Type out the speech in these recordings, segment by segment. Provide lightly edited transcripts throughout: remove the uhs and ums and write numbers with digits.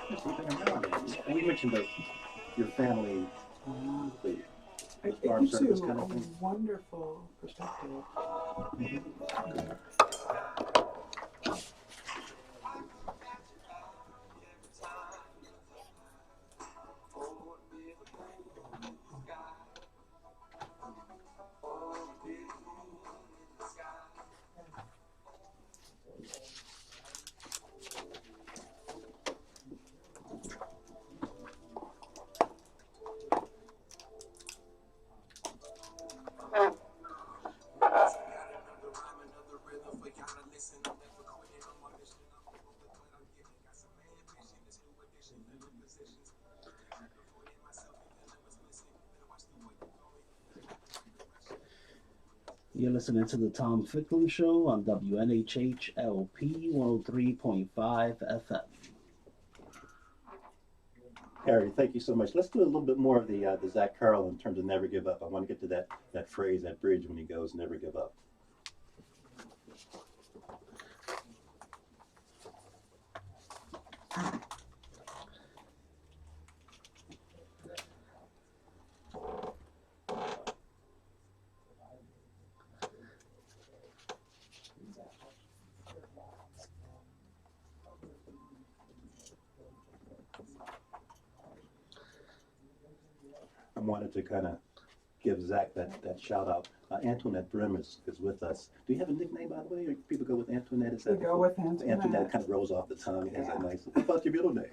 Yes, you've been around it. And we mentioned your family, the, the It farm gives service you kind of a thing. wonderful perspective. Hmm. Good. You're listening to the Tom Ficklin Show on WNHHLP 103.5 FM. Harry, thank you so much. Let's do a little bit more of the Zach Carroll in terms of never give up. I want to get to that phrase, that bridge when he goes, never give up. I wanted to kind of give Zach that shout out. Antoinette Brim is with us. Do you have a nickname, by the way? Or people go with Antoinette? Is We that go with Antoinette. Antoinette kind of rolls off the tongue. It has Yeah. a nice. What about your middle name?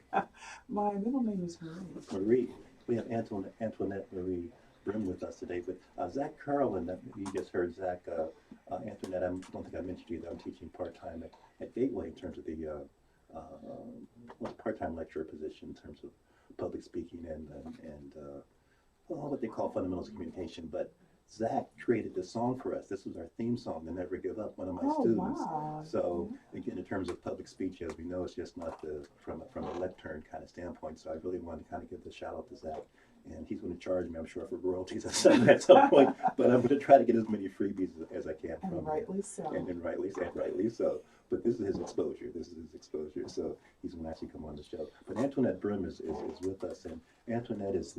My middle name is Marie. Marie. We have Antoinette Marie Brim with us today. But Zach Carlin, you just heard Zach. Antoinette, I don't think I mentioned you that I'm teaching part time at Gateway in terms of the part time lecturer position in terms of public speaking and well, what they call fundamentals of communication. But Zach created this song for us. This was our theme song, "The Never Give Up," one of my Oh, students. wow. So again, in terms of public speech, as we know, it's just not from a lectern kind of standpoint. So I really wanted to kind of give the shout out to Zach, and he's going to charge me, I'm sure, for royalties at some point. But I'm going to try to get as many freebies as I can from And him, rightly so. and rightly so. But this is his exposure. This is his exposure. So he's going to actually come on the show. But Antoinette Brim is with us, and Antoinette is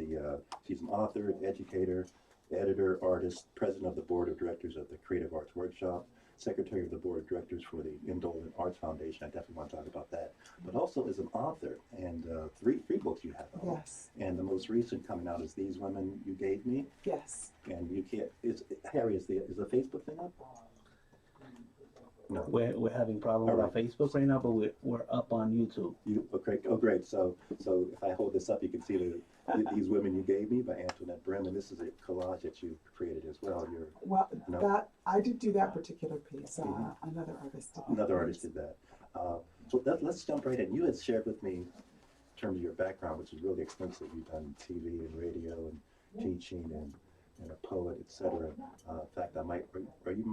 she's an author, educator, editor, artist, president of the board of directors of the Creative Arts Workshop, secretary of the board of directors for the Indolent Arts Foundation. I definitely want to talk about that. But also is an author, and three books you have out. Yes. And the most recent coming out is "These Women You Gave Me." Yes. And you can't. Is Harry? Is the Facebook thing up? No. We're having problems All with our right. Facebook right now, but we're up on YouTube. You okay? Oh, great. So if I hold this up, you can see "These Women You Gave Me" by Antoinette Brim, and this is a collage that you created as well. Well, No. that I did do that particular piece. Mhm. Another artist did that. Another artist did that. So let's jump right in. You had shared with me in terms of your background, which is really extensive. You've done TV and radio and teaching and a poet, etc. In fact, I might, or you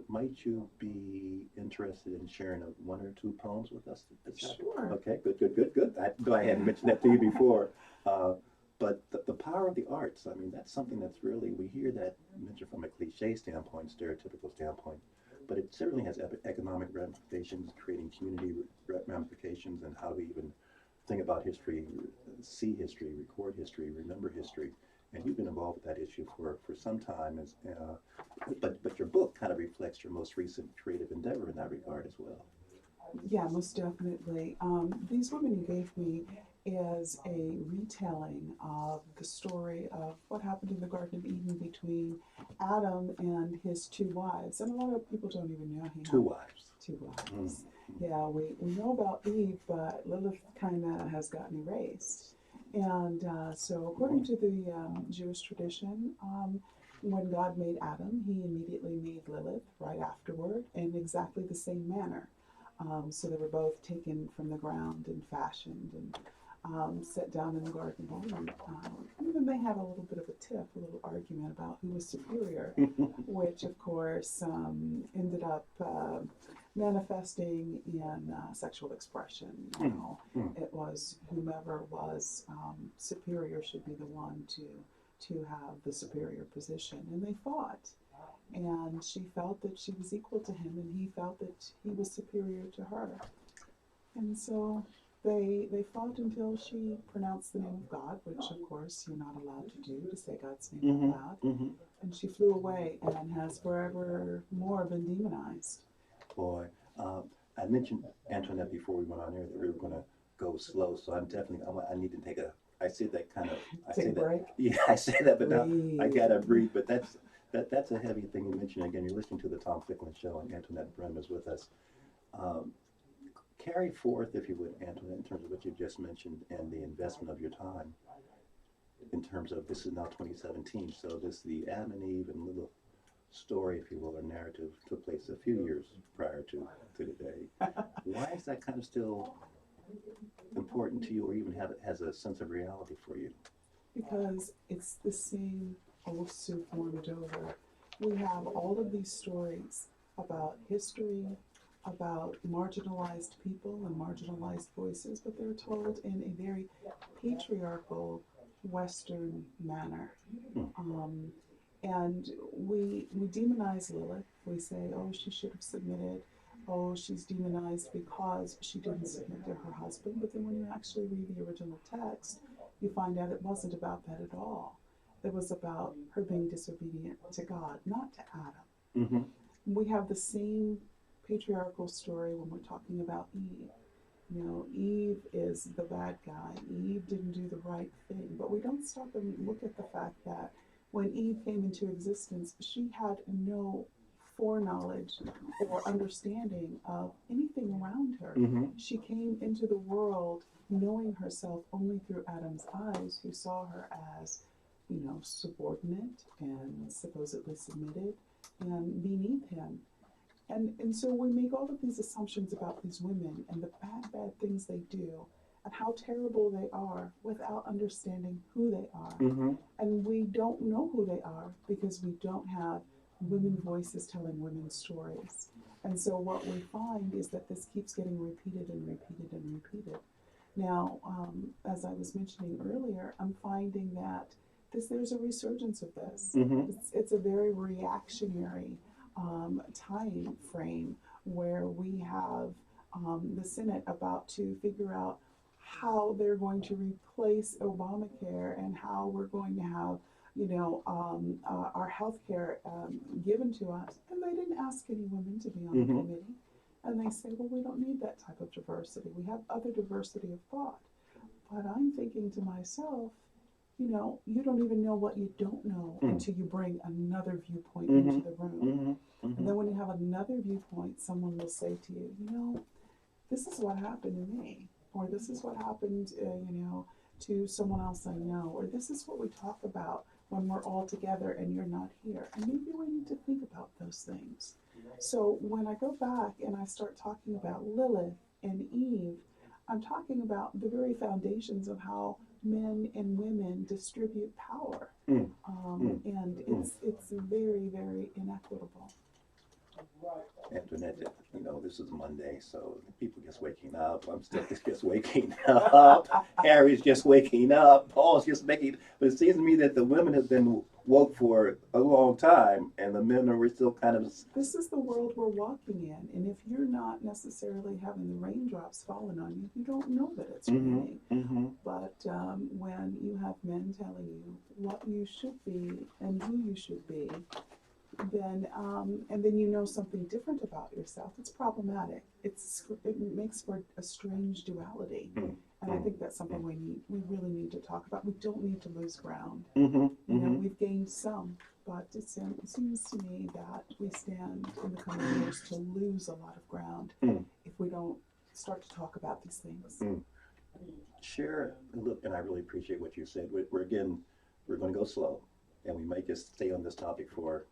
might you be interested in sharing one or two poems with us? Sure. Okay, good. I hadn't mentioned that to you before. Uh, but the power of the arts, I mean, that's something that's really, we hear that mentioned from a cliche standpoint, stereotypical standpoint, but it certainly has economic ramifications, creating community ramifications, and how we even think about history, see history, record history, remember history. And you've been involved with that issue for some time, but your book kind of reflects your most recent creative endeavor in that regard as well. Yeah, most definitely. These Women You Gave Me is a retelling of the story of what happened in the Garden of Eden between Adam and his two wives. And a lot of people don't even know he Two had wives. two Mm. wives. Yeah, we know about Eve, but Lilith kind of has gotten erased. And so, according to the Jewish tradition, when God made Adam, he immediately made Lilith right afterward in exactly the same manner. So they were both taken from the ground and fashioned and set down in the Garden of Eden. And then they had a little bit of a tiff, a little argument about who was superior, which of course ended up manifesting in sexual expression. You know, it was whomever was superior should be the one to have the superior position, and they fought. And she felt that she was equal to him, and he felt that he was superior to her. And so They fought until she pronounced the name of God, which of course you're not allowed to do, to say God's name out loud. Mm-hmm. And she flew away and has forever more been demonized. Boy, I mentioned Antoinette before we went on air that we were going to go slow, so I'm definitely, I need to take a, I say that kind of, I Take say a that, break. yeah, I say that, but now I Breathe. gotta breathe. But that's a heavy thing you mentioned. Again, you're listening to the Tom Ficklin Show, and Antoinette Brim is with us. Um, Carry forth, if you would, Antoinette, in terms of what you just mentioned and the investment of your time. In terms of this is now 2017, so this the Adam and Eve and little story, if you will, or narrative took place a few years prior to today. Why is that kind of still important to you, or even have it has a sense of reality for you? Because it's the same old soup warmed over. We have all of these stories about history, about marginalized people and marginalized voices, but they're told in a very patriarchal Western manner. And we demonize Lilith. We say, oh, she should have submitted. Oh, she's demonized because she didn't submit to her husband. But then when you actually read the original text, you find out it wasn't about that at all. It was about her being disobedient to God, not to Adam. Mm-hmm. We have the same patriarchal story when we're talking about Eve. You know, Eve is the bad guy. Eve didn't do the right thing. But we don't stop and look at the fact that when Eve came into existence, she had no foreknowledge or understanding of anything around her. Mm-hmm. She came into the world knowing herself only through Adam's eyes, who saw her as, you know, subordinate and supposedly submitted and beneath him. And so we make all of these assumptions about these women and the bad things they do and how terrible they are without understanding who they are. Mm-hmm. And we don't know who they are because we don't have women voices telling women's stories. And so what we find is that this keeps getting repeated and repeated and repeated. Now, as I was mentioning earlier, I'm finding that there's a resurgence of this. Mm-hmm. It's a very reactionary time frame where we have the Senate about to figure out how they're going to replace Obamacare and how we're going to have, you know, our health care given to us. And they didn't ask any women to be on the committee. And they say, well, we don't need that type of diversity. We have other diversity of thought. But I'm thinking to myself, you know, you don't even know what you don't know until you bring another viewpoint into the room. And then when you have another viewpoint, someone will say to you, you know, this is what happened to me, or this is what happened, you know, to someone else I know, or this is what we talk about when we're all together and you're not here. And maybe we need to think about those things. So when I go back and I start talking about Lilith and Eve, I'm talking about the very foundations of how men and women distribute power. And it's very, very inequitable. Antoinette, you know, this is Monday, so people just waking up. I'm still just waking up. Harry's just waking up. Paul's just making. But it seems to me that the women have been woke for a long time, and the men are still kind of. This is the world we're walking in, and if you're not necessarily having the raindrops falling on you, you don't know that it's raining. But when you have men telling you what you should be and who you should be, then and then you know something different about yourself, it's problematic. It makes for a strange duality, and I think that's something we really need to talk about. We don't need to lose ground. You know, we've gained some, but it seems to me that we stand in the coming years to lose a lot of ground if we don't start to talk about these things. Share, look, and I really appreciate what you said. We're going to go slow, and we might just stay on this topic for.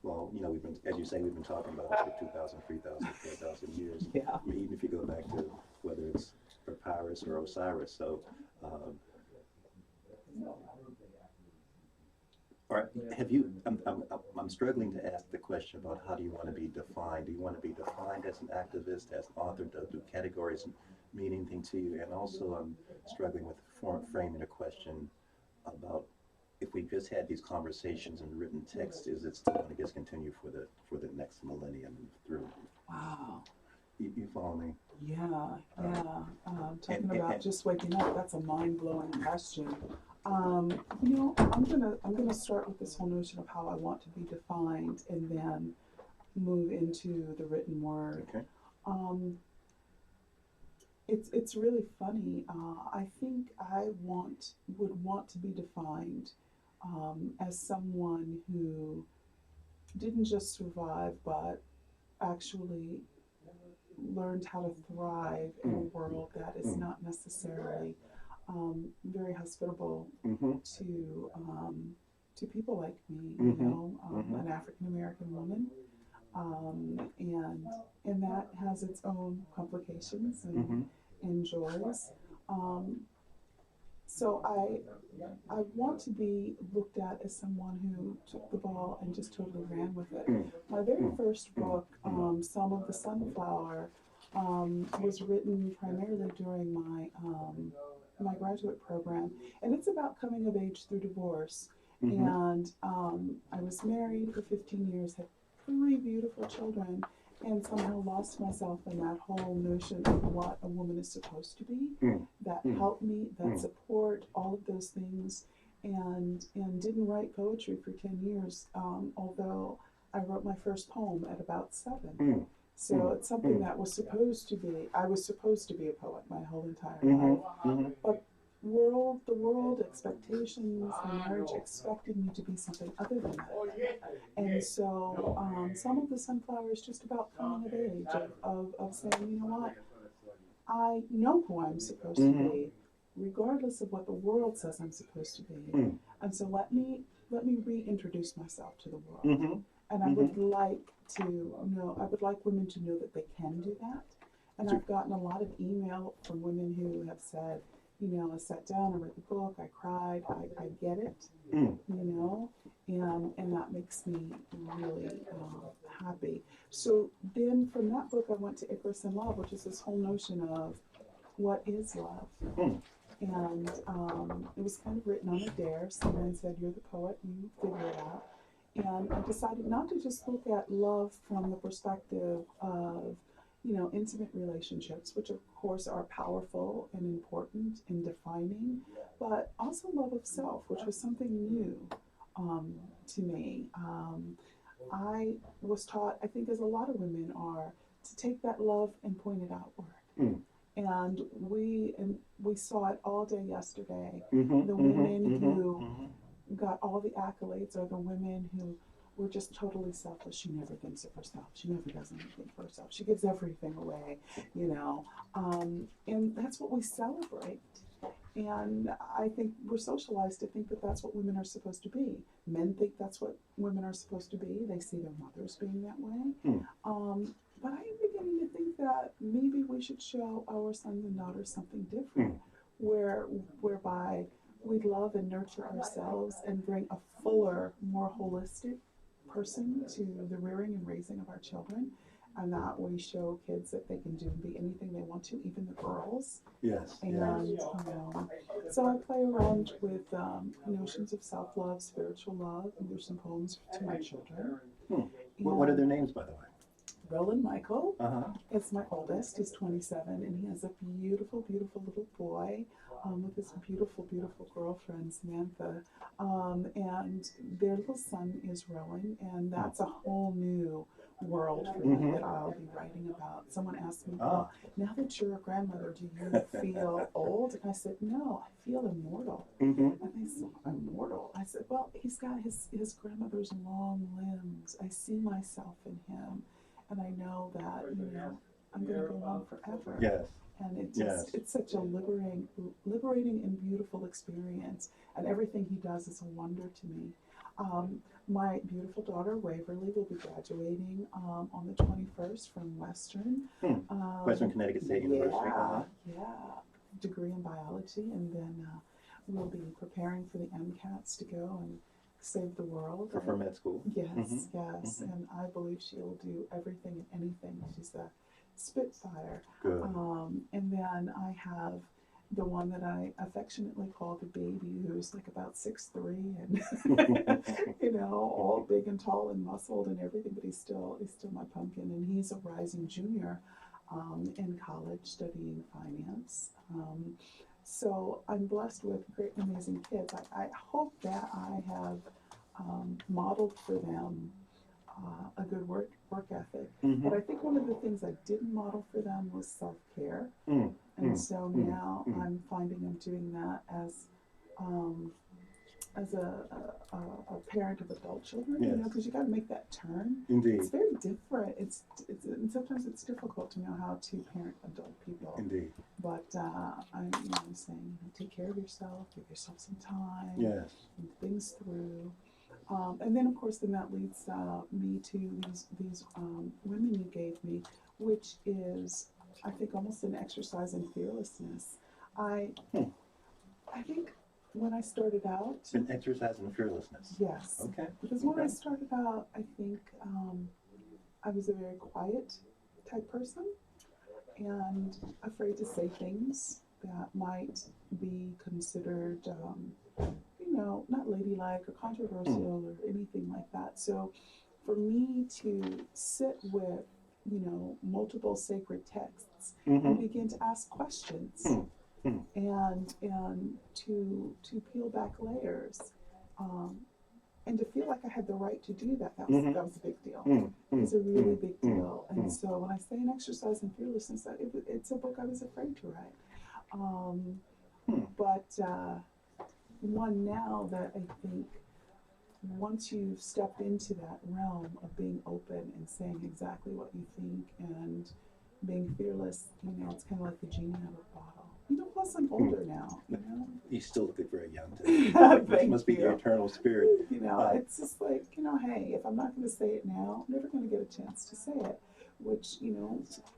Well, you know, we've been, as you say, we've been talking about it for 2,000, 3,000, 4,000 years. Yeah. I mean, even if you go back to whether it's Papyrus or Osiris. So, all right, have you? I'm struggling to ask the question about how do you want to be defined? Do you want to be defined as an activist, as an author? Do categories mean anything to you? And also, I'm struggling with framing a question about. If we just had these conversations in written text, is it still going to just continue for the next millennium through? Wow. You follow me? Yeah. talking about just waking up, that's a mind-blowing question. You know, I'm gonna start with this whole notion of how I want to be defined, and then move into the written word. Okay. It's really funny. I think I would want to be defined as someone who didn't just survive, but actually learned how to thrive in a world that is not necessarily very hospitable to people like me. You know, an African American woman, and that has its own complications and joys. So I want to be looked at as someone who took the ball and just totally ran with it. My very first book, Some of the Sunflower, was written primarily during my graduate program, and it's about coming of age through divorce. And I was married for 15 years, had 3 beautiful children, and somehow lost myself in that whole notion of what a woman is supposed to be. That helped me, that support, all of those things, and didn't write poetry for 10 years, although I wrote my first poem at about 7. So it's something that was supposed to be, I was supposed to be a poet my whole entire life. But the world, expectations, my marriage expected me to be something other than that. And so Some of the Sunflower is just about coming of age, of saying, you know what, I know who I'm supposed to be, regardless of what the world says I'm supposed to be. And so let me reintroduce myself to the world. And I would like I would like women to know that they can do that. And I've gotten a lot of email from women who have said, you know, I sat down, I read the book, I cried, I get it, you know, and that makes me really happy. So then from that book, I went to Icarus in Love, which is this whole notion of what is love. And it was kind of written on a dare. Someone said, you're the poet, you figure it out. And I decided not to just look at love from the perspective of, you know, intimate relationships, which of course are powerful and important and defining, but also love of self, which was something new to me. I was taught, I think as a lot of women are, to take that love and point it outward. And we saw it all day yesterday. The women who got all the accolades are the women who were just totally selfless. She never thinks of herself. She never does anything for herself. She gives everything away, you know. And that's what we celebrate. And I think we're socialized to think that that's what women are supposed to be. Men think that's what women are supposed to be. They see their mothers being that way. But I am beginning to think that maybe we should show our sons and daughters something different, whereby we love and nurture ourselves and bring a fuller, more holistic person to the rearing and raising of our children, and that we show kids that they can do and be anything they want to, even the girls. Yes. And so I play around with notions of self-love, spiritual love, and there's some poems to my children. What are their names, by the way? Roland Michael is my oldest. He's 27, and he has a beautiful, beautiful little boy with his beautiful, beautiful girlfriend, Samantha. And their little son is Rowan, and that's a whole new world for me that I'll be writing about. Someone asked me, well, now that you're a grandmother, do you feel old? And I said, no, I feel immortal. And they said, immortal? I said, well, he's got his grandmother's long limbs. I see myself in him. And I know that, you know, I'm going to go on forever. Yes. And it's such a liberating and beautiful experience. And everything he does is a wonder to me. My beautiful daughter, Waverly, will be graduating on the 21st from Western. Western Connecticut State University. Yeah, degree in biology. And then we'll be preparing for the MCATs to go and save the world. For med school. Yes, yes. And I believe she'll do everything and anything. She's a spitfire. Good. And then I have the one that I affectionately call the baby, who's like about 6'3" and you know, all big and tall and muscled and everything, but he's still my pumpkin, and he's a rising junior. in college studying finance. So I'm blessed with great, amazing kids. I hope that I have modeled for them a good work ethic. Mm-hmm. But I think one of the things I didn't model for them was self-care. Mm. And Mm. so Mm. now Mm. I'm finding I'm doing that um, as a parent of adult children, Yes. you know, because you got to make that turn. Indeed. It's very different. And sometimes it's difficult to know how to parent adult people. Indeed. But I'm saying, take care of yourself, give yourself some time, Yes. think things through. And then, of course, then that leads me to these women you gave me, which is, I think, almost an exercise in fearlessness. I think when I started out, An exercise in fearlessness. yes, Okay. because when I started out, I think I was a very quiet type person and afraid to say things that might be considered, not ladylike or controversial or anything like that. So for me to sit with, multiple sacred texts and begin to ask questions and to peel back layers, and to feel like I had the right to do that, that was a big deal. It was a really big deal. And so when I say an exercise in fearlessness, it's a book I was afraid to write. But one now that I think once you've stepped into that realm of being open and saying exactly what you think and being fearless, it's kind of like the genie out of a bottle. Plus I'm older now, You still look very young today. This must be you. the eternal spirit. It's just like, hey, if I'm not going to say it now, I'm never going to get a chance to say it, which,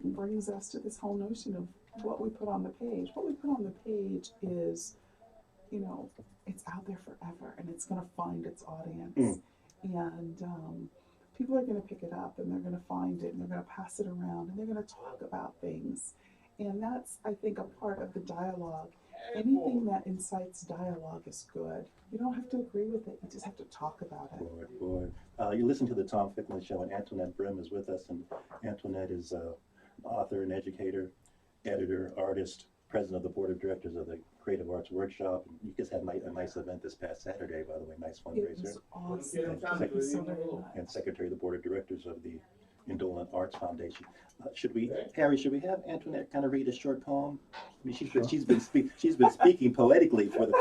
brings us to this whole notion of what we put on the page. What we put on the page is, it's out there forever and it's going to find its audience. And people are going to pick it up and they're going to find it and they're going to pass it around and they're going to talk about things. And that's, I think, a part of the dialogue. Anything that incites dialogue is good. You don't have to agree with it. You just have to talk about it. Boy. You listen to the Tom Ficklin Show, and Antoinette Brim is with us. And Antoinette is an author and educator, editor, artist, president of the board of directors of the Creative Arts Workshop. You just had a nice event this past Saturday, by the way, nice fundraiser. It was awesome. Thank you so very much. And secretary of the board of directors of the Indolent Arts Foundation. Harry, should we have Antoinette kind of read a short poem? I mean, she's been speaking poetically for the.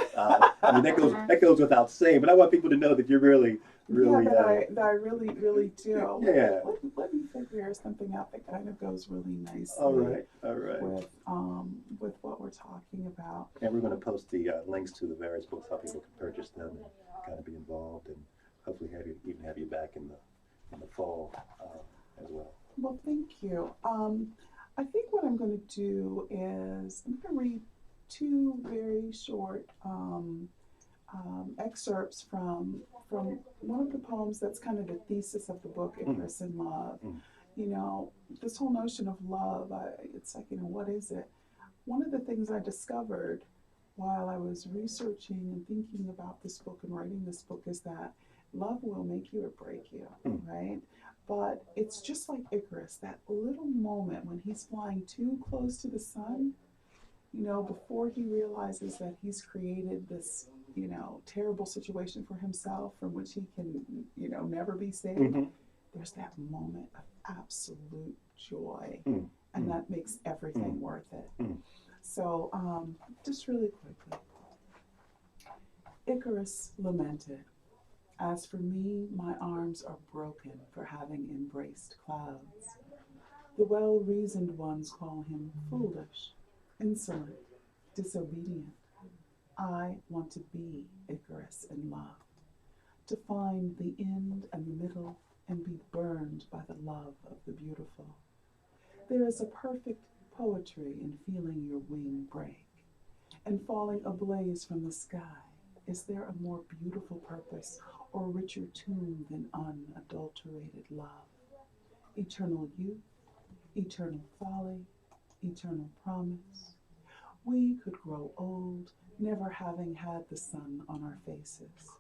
That goes without saying, but I want people to know that you're really. That I really, really do. Yeah. Let me figure something out that kind of goes really nicely. All right. With what we're talking about. And we're going to post the links to the various books, how people can purchase them and kind of be involved, and hopefully have you back in the fall as well. Well, thank you. I think what I'm going to do is I'm going to read two very short excerpts from one of the poems that's kind of the thesis of the book, Icarus in Love. This whole notion of love, it's like, what is it? One of the things I discovered while I was researching and thinking about this book and writing this book is that love will make you or break you, right? But it's just like Icarus, that little moment when he's flying too close to the sun, before he realizes that he's created this, terrible situation for himself from which he can, never be saved. There's that moment of absolute joy, and that makes everything worth it. So, just really quickly, Icarus lamented, "As for me, my arms are broken for having embraced clouds. The well-reasoned ones call him foolish, insolent, disobedient. I want to be Icarus in love, to find the end and the middle and be burned by the love of the beautiful. There is a perfect poetry in feeling your wing break and falling ablaze from the sky. Is there a more beautiful purpose or richer tune than unadulterated love? Eternal youth, eternal folly, eternal promise. We could grow old, never having had the sun on our faces.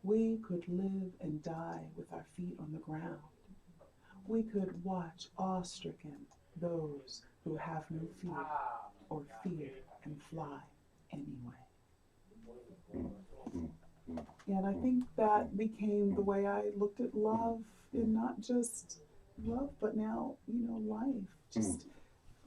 We could live and die with our feet on the ground. We could watch awe-stricken those who have no fear or fear and fly anyway. And I think that became the way I looked at love, and not just love, but now, life. Just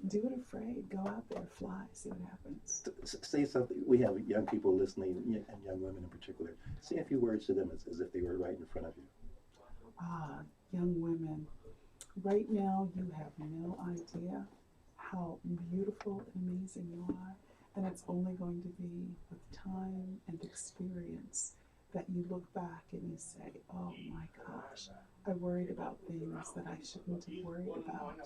do it afraid. Go out there, fly, see what happens. Say something. We have young people listening, and young women in particular. Say a few words to them as if they were right in front of you. Young women, right now you have no idea how beautiful and amazing you are. And it's only going to be with time and experience that you look back and you say, oh my gosh, I worried about things that I shouldn't have worried about.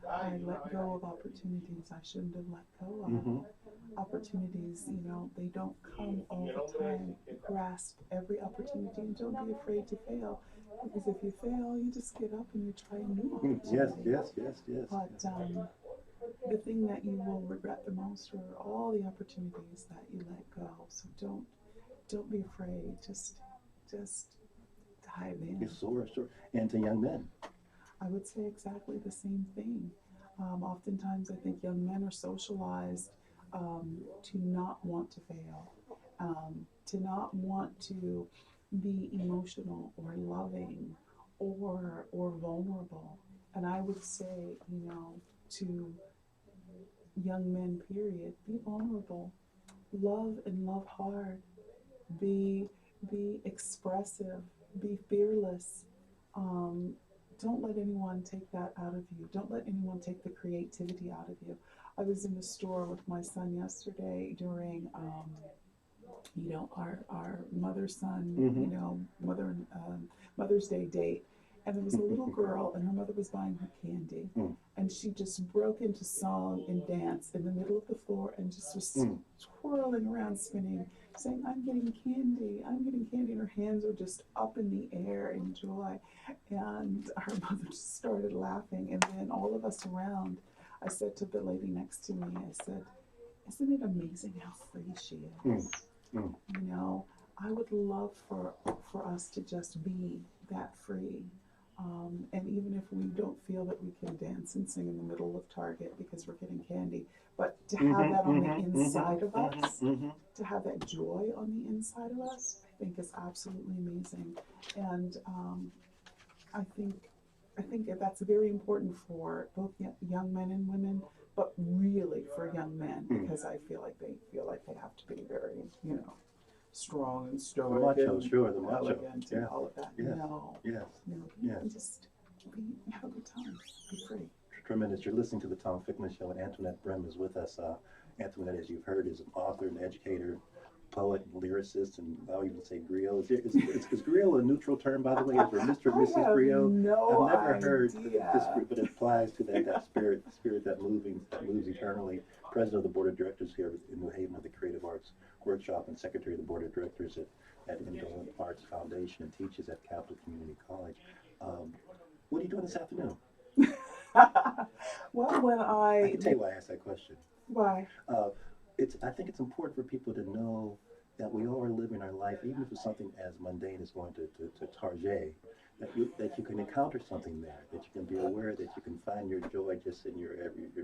I let go of opportunities I shouldn't have let go of. Opportunities, they don't come all the time. Grasp every opportunity and don't be afraid to fail. Because if you fail, you just get up and you try a new opportunity. Yes. But the thing that you will regret the most are all the opportunities that you let go. So don't be afraid. Just dive in. Yes, sure. And to young men, I would say exactly the same thing. Oftentimes, I think young men are socialized to not want to fail, to not want to be emotional or loving or vulnerable. And I would say, to young men, period, be vulnerable, love and love hard, be expressive, be fearless. Don't let anyone take that out of you. Don't let anyone take the creativity out of you. I was in the store with my son yesterday during our mother-son, Mother's Day date. And there was a little girl, and her mother was buying her candy. And she just broke into song and dance in the middle of the floor and just was twirling around, spinning, saying, I'm getting candy. And her hands were just up in the air in joy. And her mother just started laughing. And then all of us around, I said to the lady next to me, I said, isn't it amazing how free she is? I would love for us to just be that free. And even if we don't feel that we can dance and sing in the middle of Target because we're getting candy, but to have that on the inside of us, to have that joy on the inside of us, I think is absolutely amazing. And I think that's very important for both young men and women, but really for young men, because I feel like they have to be very, strong and stoic, the macho, and elegant, and all of that. Yes. You can just have a good time, be free. Tremendous. You're listening to the Tom Ficklin Show, and Antoinette Brim is with us. Antoinette, as you've heard, is an author and educator, poet, and lyricist, and I'll even say griot. Is griot a neutral term, by the way? Is there Mr. and Mrs. Griot? No, I've never heard this, but it applies to that spirit that moves eternally. President of the Board of Directors here in New Haven of the Creative Arts Workshop, and Secretary of the Board of Directors at Indolent Arts Foundation, and teaches at Capital Community College. What are you doing this afternoon? Well, I can tell you why I asked that question. Why? I think it's important for people to know that we all are living our life, even if it's something as mundane as going to Target, that you can encounter something there, that you can be aware that you can find your joy just in your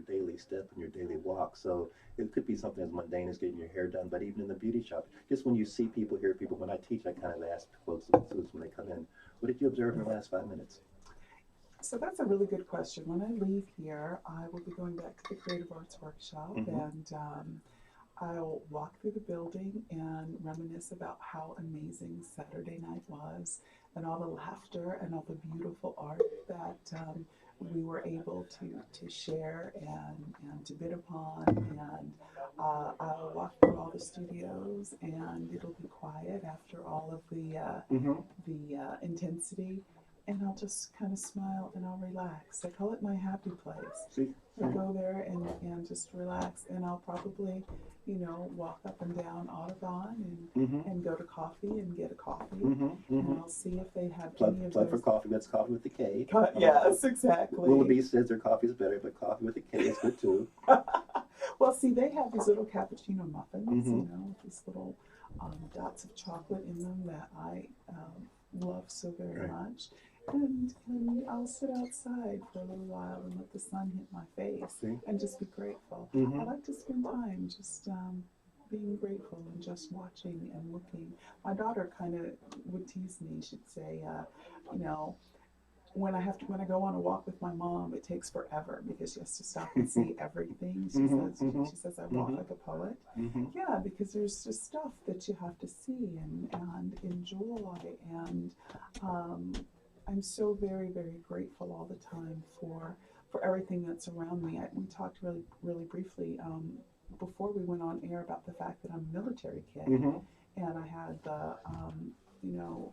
daily step and your daily walk. So it could be something as mundane as getting your hair done, but even in the beauty shop, just when you see people, hear people, when I teach, I kind of ask folks when they come in, what did you observe in the last 5 minutes? So that's a really good question. When I leave here, I will be going back to the Creative Arts Workshop, and I'll walk through the building and reminisce about how amazing Saturday night was, and all the laughter and all the beautiful art that we were able to share and to bid upon. And I'll walk through all the studios, and it'll be quiet after all of the intensity. And I'll just kind of smile and I'll relax. I call it my happy place. I go there and just relax, and I'll probably, walk up and down Audubon and go to coffee and get a coffee. And I'll see if they have any of Plug those. for coffee. That's coffee with a K. Yes, exactly. Willoughby says their coffee is better, but coffee with a K is good too. Well, see, they have these little cappuccino muffins, with these little dots of chocolate in them that I love so very much. And I'll sit outside for a little while and let the sun hit my face See? and just be grateful. Mm-hmm. I like to spend time just being grateful and just watching and looking. My daughter kind of would tease me. She'd say, you know, when I go on a walk with my mom, it takes forever because she has to stop and see everything. She says I walk like a poet. Mm-hmm. Yeah, because there's just stuff that you have to see and enjoy. And I'm so very, very grateful all the time for everything that's around me. We talked really briefly before we went on air about the fact that I'm a military kid, Mm-hmm. and I had you know,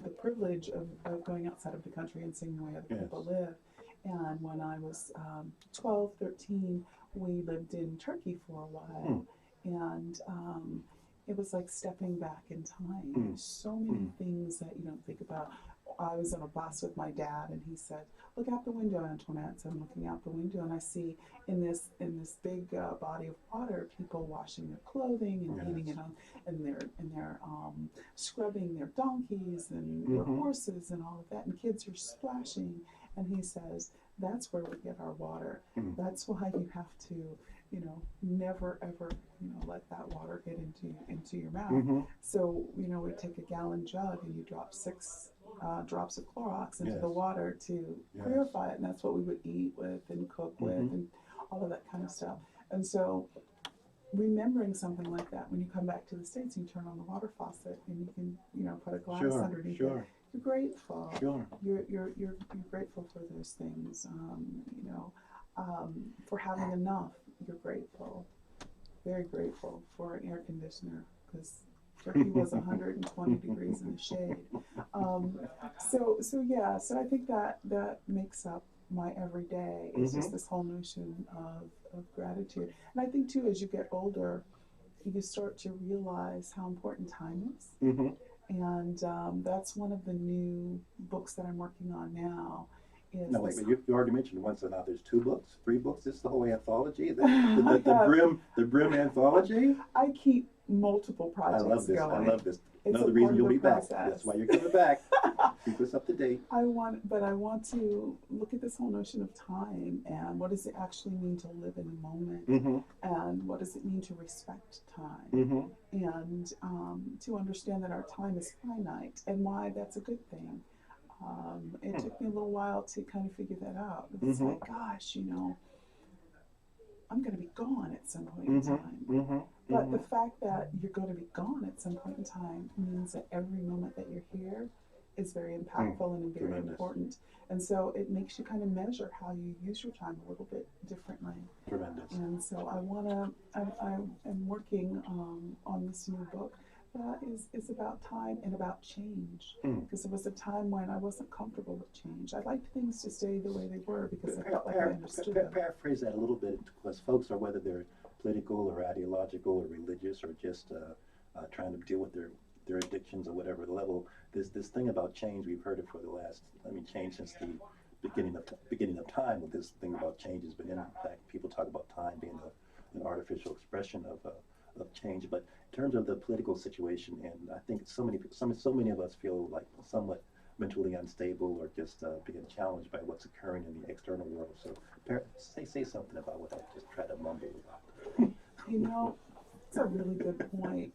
the privilege of going outside of the country and seeing the way other people live. And when I was 12, 13, we lived in Turkey for a while. And it was like stepping back in time. There's so many things that you don't think about. I was on a bus with my dad, and he said, "Look out the window, Antoinette." So I'm looking out the window, and I see in this big body of water, people washing their clothing and painting it on, and they're scrubbing their donkeys and their horses and all of that, and kids are splashing. And he says, "That's where we get our water. That's why you have to, you know, never ever, you know, let that water get into your mouth." So, you know, we take a gallon jug and you drop 6 drops of Clorox into the water to purify it, and that's what we would eat with and cook with and all of that kind of stuff. And so, remembering something like that, when you come back to the States, you turn on the water faucet and you can, you know, put a glass underneath it. You're grateful. You're grateful for those things. You know, for having enough. You're grateful. Very grateful for an air conditioner because Turkey was 120 degrees in the shade. So I think that makes up my everyday. It's just this whole notion of gratitude. And I think too, as you get older, you start to realize how important time is. And that's one of the new books that I'm working on now. No, wait, but you already mentioned one, so now there's 2 books, 3 books. This is the whole anthology, the Brim anthology. I keep multiple projects I love this. going. I love this. It's Another reason you'll be back. process. That's why you're coming back. Keep us up to date. I want to look at this whole notion of time and what does it actually mean to live in the moment, and what does it mean to respect time, and to understand that our time is finite and why that's a good thing. It took me a little while to kind of figure that out. It's like, gosh, you know, I'm going to be gone at some point in time. But the fact that you're going to be gone at some point in time means that every moment that you're here is very impactful and very important. And so it makes you kind of measure how you use your time a little bit differently. Tremendous. And so I'm working on this new book that is about time and about change. Because there was a time when I wasn't comfortable with change. I liked things to stay the way they were because I felt like I understood them. Paraphrase that a little bit, because folks are, whether they're political or ideological or religious or just trying to deal with their addictions or whatever level, this thing about change, we've heard it for the last, change since the beginning of time. With this thing about change has been, in fact, people talk about time being an artificial expression of change. But in terms of the political situation, and I think so many of us feel like somewhat mentally unstable or just being challenged by what's occurring in the external world. So say something about what I just tried to mumble about. You know, it's a really good point.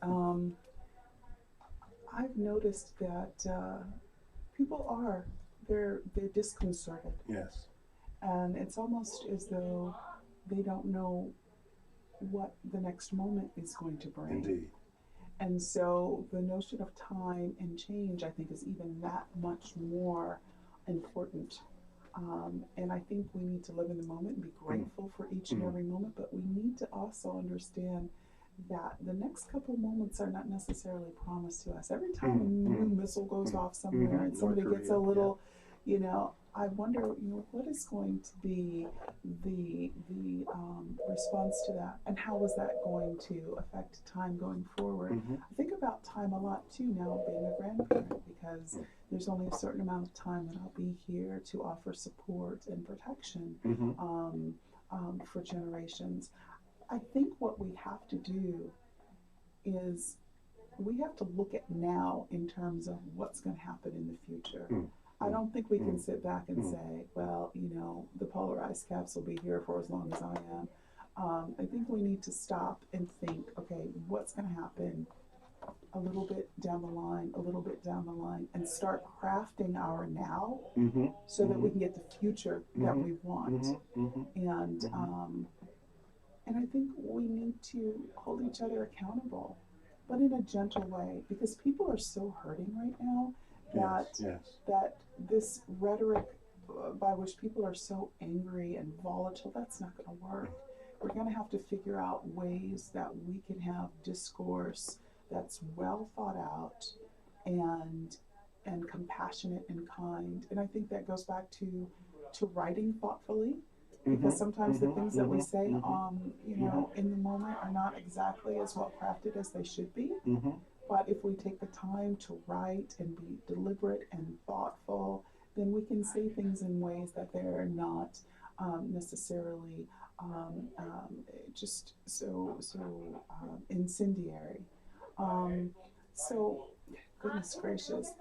I've noticed that people they're disconcerted. Yes. And it's almost as though they don't know what the next moment is going to bring. Indeed. And so the notion of time and change, I think, is even that much more important. And I think we need to live in the moment and be grateful for each and every moment, but we need to also understand that the next couple moments are not necessarily promised to us. Every time a new missile goes off somewhere and somebody gets a little, you know, I wonder, you know, what is going to be the response to that, and how is that going to affect time going forward? I think about time a lot too now, being a grandparent, because there's only a certain amount of time that I'll be here to offer support and protection for generations. I think what we have to do is we have to look at now in terms of what's going to happen in the future. I don't think we can sit back and say, well, you know, the polarized caps will be here for as long as I am. I think we need to stop and think, okay, what's going to happen a little bit down the line, a little bit down the line, and start crafting our now so that we can get the future that we want. And I think we need to hold each other accountable, but in a gentle way, because people are so hurting right now that this rhetoric by which people are so angry and volatile, that's not going to work. We're going to have to figure out ways that we can have discourse that's well thought out and compassionate and kind. And I think that goes back to writing thoughtfully, because sometimes the things that we say you know, in the moment are not exactly as well crafted as they should be. But if we take the time to write and be deliberate and thoughtful, then we can say things in ways that they're not necessarily just so incendiary. So, goodness gracious,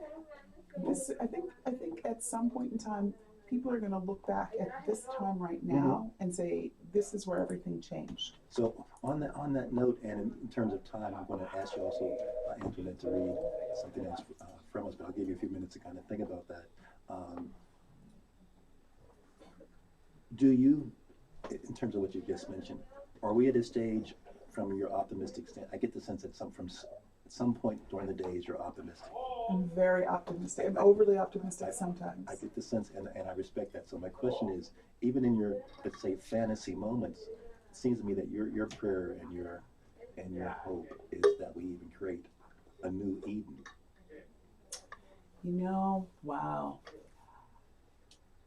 this I think at some point in time, people are going to look back at this time right now and say, this is where everything changed. So on that note, and in terms of time, I'm going to ask you also, Antoinette, to read something else from us, but I'll give you a few minutes to kind of think about that. Do you, in terms of what you just mentioned, are we at a stage from your optimistic stand? I get the sense that at some point during the days you're optimistic. I'm very optimistic. I'm overly optimistic sometimes. I get the sense, and I respect that. So my question is, even in your, let's say, fantasy moments, it seems to me that your prayer and your hope is that we even create a new Eden. You know, wow.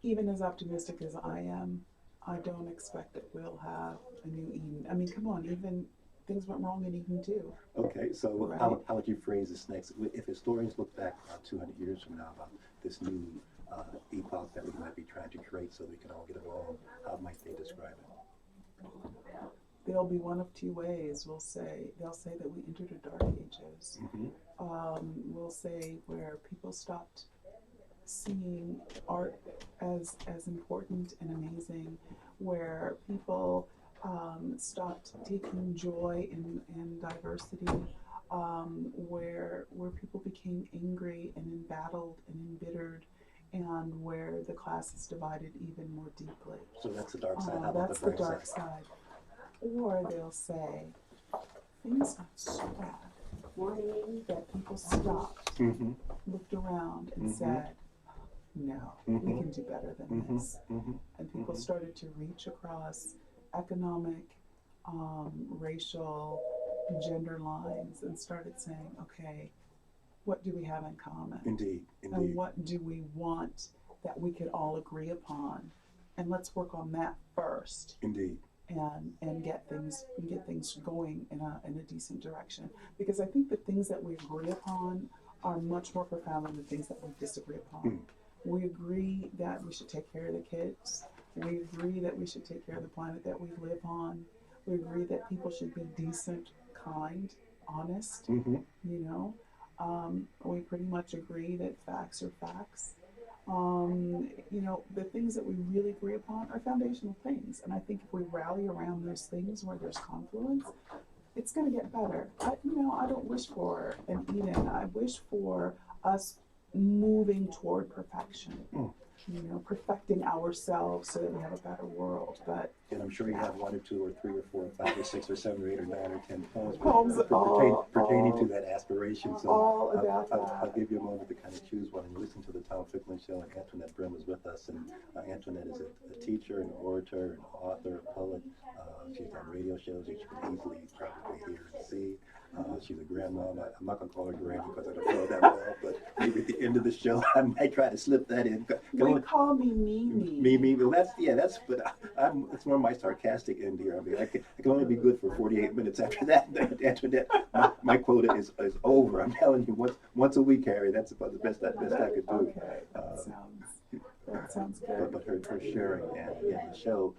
Even as optimistic as I am, I don't expect that we'll have a new Eden. I mean, come on, even things went wrong in Eden too. Okay, so right? how would you phrase this next? If historians look back about 200 years from now about this new epoch that we might be trying to create so we can all get along, how might they describe it? There'll be one of two ways. They'll say that we entered a dark ages. We'll say where people stopped seeing art as important and amazing, where people stopped taking joy in diversity, where people became angry and embattled and embittered, and where the classes divided even more deeply. So that's the dark side. How about that's the the dark side. Or they'll say things got so bad that people stopped, looked around, and said, no, we can do better than this. And people started to reach across economic, racial, gender lines and started saying, okay, what do we have in common? Indeed. And what do we want that we could all agree upon? And let's work on that first. Indeed. And get things going in a decent direction. Because I think the things that we agree upon are much more profound than the things that we disagree upon. We agree that we should take care of the kids. We agree that we should take care of the planet that we live on. We agree that people should be decent, kind, honest. You know, we pretty much agree that facts are facts. You know, the things that we really agree upon are foundational things. And I think if we rally around those things where there's confluence, it's going to get better. I don't wish for an Eden. I wish for us moving toward perfection. You know, perfecting ourselves so that we have a better world. And I'm sure you have 1 or 2 or 3 or 4 or 5 or 6 or 7 or 8 or 9 or 10 poems pertaining to that aspiration. So I'll give you a moment to kind of choose one. And you listen to the Tom Ficklin Show, and Antoinette Brim is with us. And Antoinette is a teacher, an orator, an author, a poet. She's done radio shows that you can easily probably hear and see. She's a grandmom. I'm not going to call her granny because I don't know that well, but maybe at the end of the show I might try to slip that in. Call me Mimi. Mimi, well, but it's more my sarcastic end here. I mean, I can only be good for 48 minutes after that. Antoinette, my quota is over. I'm telling you, once a week, Harry. That's about the best I could do. Okay, that sounds good. But her sharing, and again, the show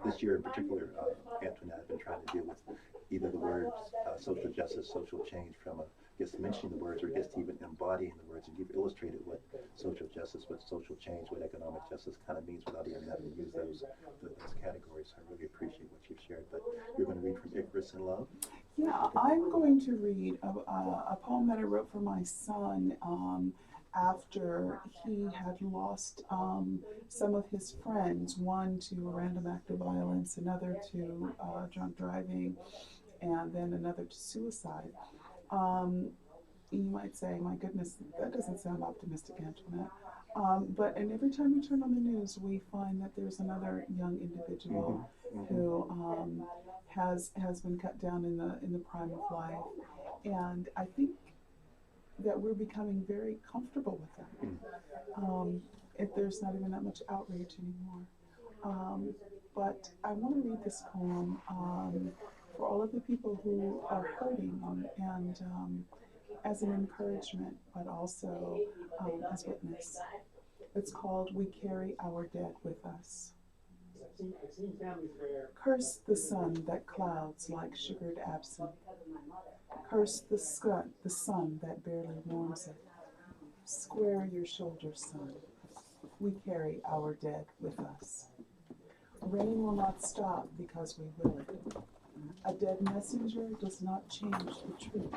this year in particular, Antoinette, I've been trying to deal with either the words social justice, social change from a just mentioning the words or just even embodying the words, and you've illustrated what social justice, what social change, what economic justice kind of means without even having to use those categories. I really appreciate what you've shared. But you're going to read from Icarus in Love? Yeah, I'm going to read a poem that I wrote for my son after he had lost some of his friends, one to a random act of violence, another to drunk driving, and then another to suicide. You might say, my goodness, that doesn't sound optimistic, Antoinette. And every time we turn on the news, we find that there's another young individual who has been cut down in the prime of life, and I think that we're becoming very comfortable with that. If there's not even that much outrage anymore. But I want to read this poem for all of the people who are hurting and as an encouragement, but also as witness. It's called We Carry Our Dead With Us. Curse the sun that clouds like sugared absinthe. Curse the sun that barely warms it. Square your shoulders, son. We carry our dead with us. Rain will not stop because we will it. A dead messenger does not change the truth.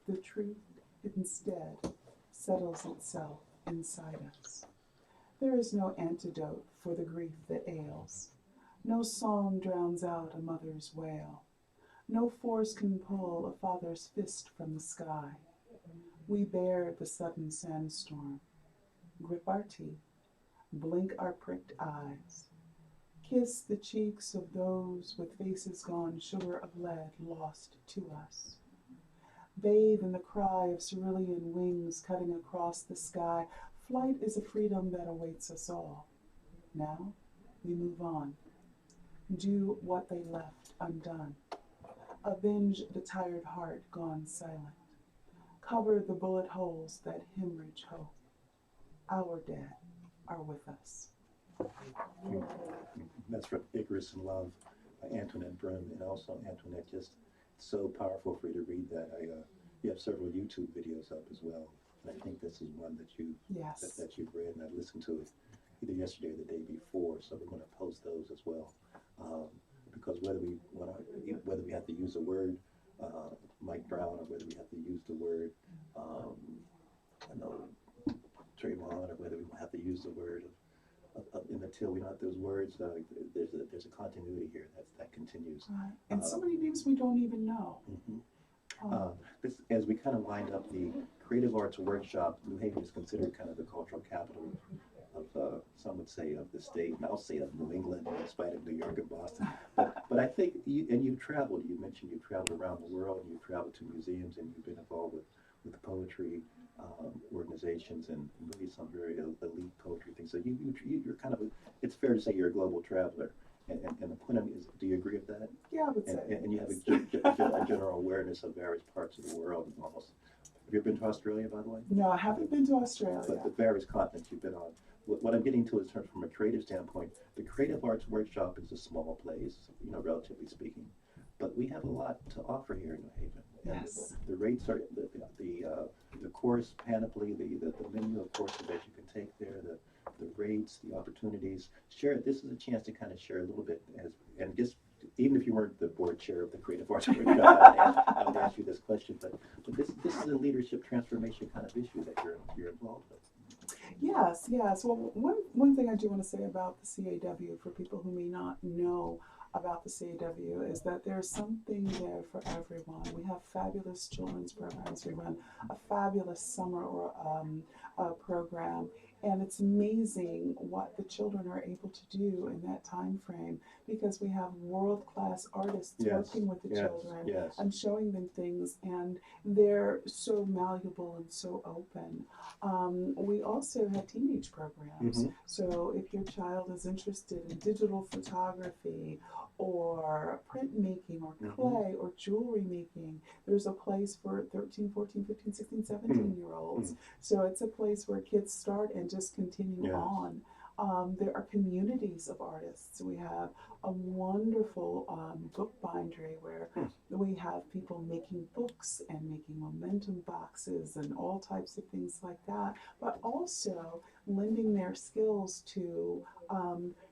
The truth instead settles itself inside us. There is no antidote for the grief that ails. No song drowns out a mother's wail. No force can pull a father's fist from the sky. We bear the sudden sandstorm. Grip our teeth. Blink our pricked eyes. Kiss the cheeks of those with faces gone sugar of lead lost to us. Bathe in the cry of cerulean wings cutting across the sky. Flight is a freedom that awaits us all. Now we move on. Do what they left undone. Avenge the tired heart gone silent. Cover the bullet holes that hemorrhage hope. Our dead are with us. That's from Icarus in Love by Antoinette Brim, and also Antoinette, just so powerful for you to read that. You have several YouTube videos up as well, and I think this is one that you've read, and I listened to it either yesterday or the day before, so we're going to post those as well. Because whether we have to use the word Mike Brown, or whether we have to use the word Trayvon, or whether we have to use the word until we don't have those words, there's a continuity here that continues. Right. And so many names we don't even know. As we kind of wind up the Creative Arts Workshop, New Haven is considered kind of the cultural capital of some would say of the state, and I'll say of New England, in spite of New York and Boston. But I think, you've traveled, you mentioned you've traveled around the world, and you've traveled to museums, and you've been involved with the poetry organizations, and really some very elite poetry things. So you're kind of, it's fair to say you're a global traveler. And the point of it is, do you agree with that? Yeah, I would say. And you have a general awareness of various parts of the world, and almost. Have you ever been to Australia, by the way? No, I haven't been to Australia. But the various continents you've been on. What I'm getting to is, from a creative standpoint, the Creative Arts Workshop is a small place, relatively speaking, but we have a lot to offer here in New Haven. And yes. The rates are the course panoply, the menu of courses that you can take there, the rates, the opportunities. Share. This is a chance to kind of share a little bit, and just even if you weren't the board chair of the Creative Arts Workshop, I would ask you this question. But this is a leadership transformation kind of issue that you're involved with. Yes. Well, one thing I do want to say about the CAW for people who may not know about the CAW is that there's something there for everyone. We have fabulous children's programs. We run a fabulous summer or program, and it's amazing what the children are able to do in that time frame, because we have world-class artists working with the children and showing them things, and they're so malleable and so open. We also have teenage programs. So if your child is interested in digital photography or printmaking or clay or jewelry making, there's a place for 13, 14, 15, 16, 17-year-olds. So it's a place where kids start and just continue on. There are communities of artists. We have a wonderful book bindery where we have people making books and making momentum boxes and all types of things like that, but also lending their skills to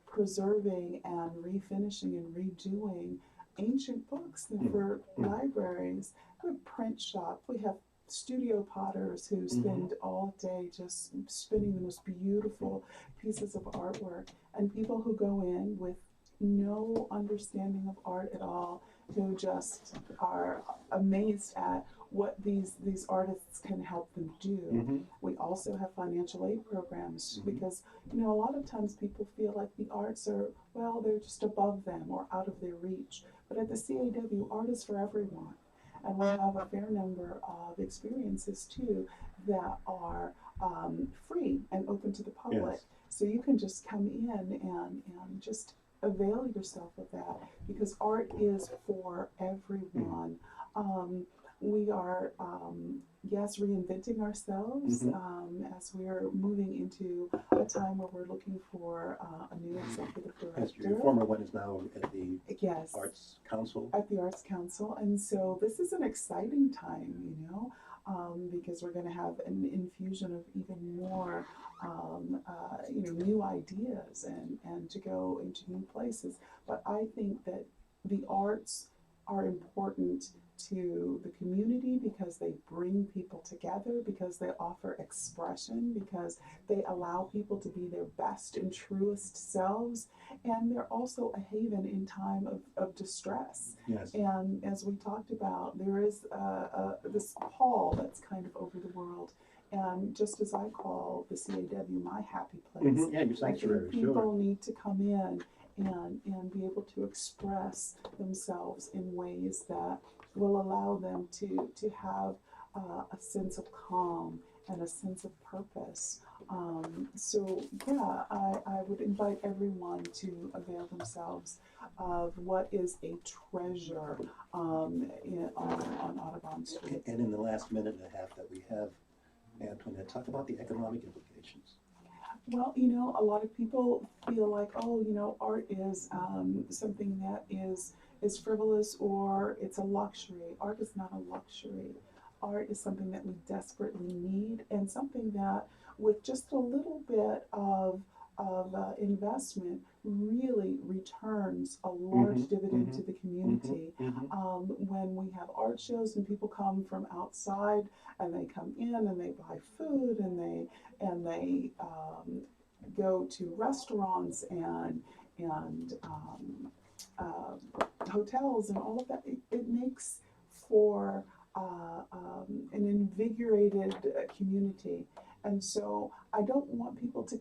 preserving and refinishing and redoing ancient books for libraries. We have print shop. We have studio potters who spend all day just spinning the most beautiful pieces of artwork, and people who go in with no understanding of art at all, who just are amazed at what these artists can help them do. We also have financial aid programs because, you know, a lot of times people feel like the arts are, well, they're just above them or out of their reach. But at the CAW, art is for everyone. And we have a fair number of experiences too that are free and open to the public. Yes. So you can just come in and just avail yourself of that because art is for everyone. We are, yes, reinventing ourselves as we're moving into a time where we're looking for a new executive Yes, director. your former one is now at the Yes. Arts Council. At the Arts Council, and so this is an exciting time, you know, because we're going to have an infusion of even more, you know, new ideas and to go into new places. But I think that the arts are important to the community because they bring people together, because they offer expression, because they allow people to be their best and truest selves, and they're also a haven in time of distress. Yes. And as we talked about, there is this pall that's kind of over the world. And just as I call the CAW my happy place, Yeah, your sanctuary, I think people sure. need to come in and be able to express themselves in ways that will allow them to have a sense of calm and a sense of purpose. So yeah, I would invite everyone to avail themselves of what is a treasure on Audubon Street. And in the last minute and a half that we have, Antoinette, talk about the economic implications. Well, you know, a lot of people feel like, oh, you know, art is something that is frivolous or it's a luxury. Art is not a luxury. Art is something that we desperately need and something that, with just a little bit of investment, really returns a large dividend to the community. When we have art shows and people come from outside and they come in and they buy food and they go to restaurants and hotels and all of that, it makes for an invigorated community. And so I don't want people to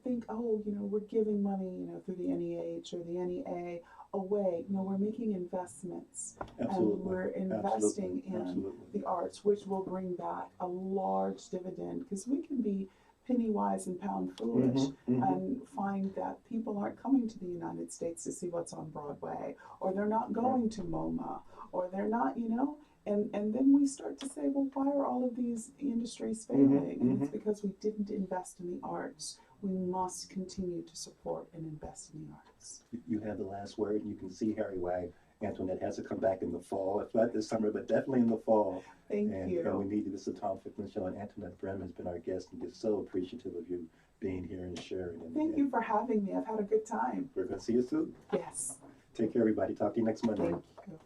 think, oh, you know, we're giving money, you know, through the NEH or the NEA away. No, we're making investments. Absolutely. And we're investing in the arts, which will bring back a large dividend, because we can be penny wise and pound foolish and find that people aren't coming to the United States to see what's on Broadway, or they're not going to MoMA, or they're not, you know, and then we start to say, well, why are all of these industries failing? And it's because we didn't invest in the arts. We must continue to support and invest in the arts. You have the last word. You can see Harry Wag. Antoinette has to come back in the fall. If not this summer, but definitely in the fall. Thank you. And we need you. This is the Tom Ficklin Show, and Antoinette Brim has been our guest, and we're so appreciative of you being here and sharing. Thank you for having me. I've had a good time. We're going to see you soon. Yes. Take care, everybody. Talk to you next Monday. Thank you.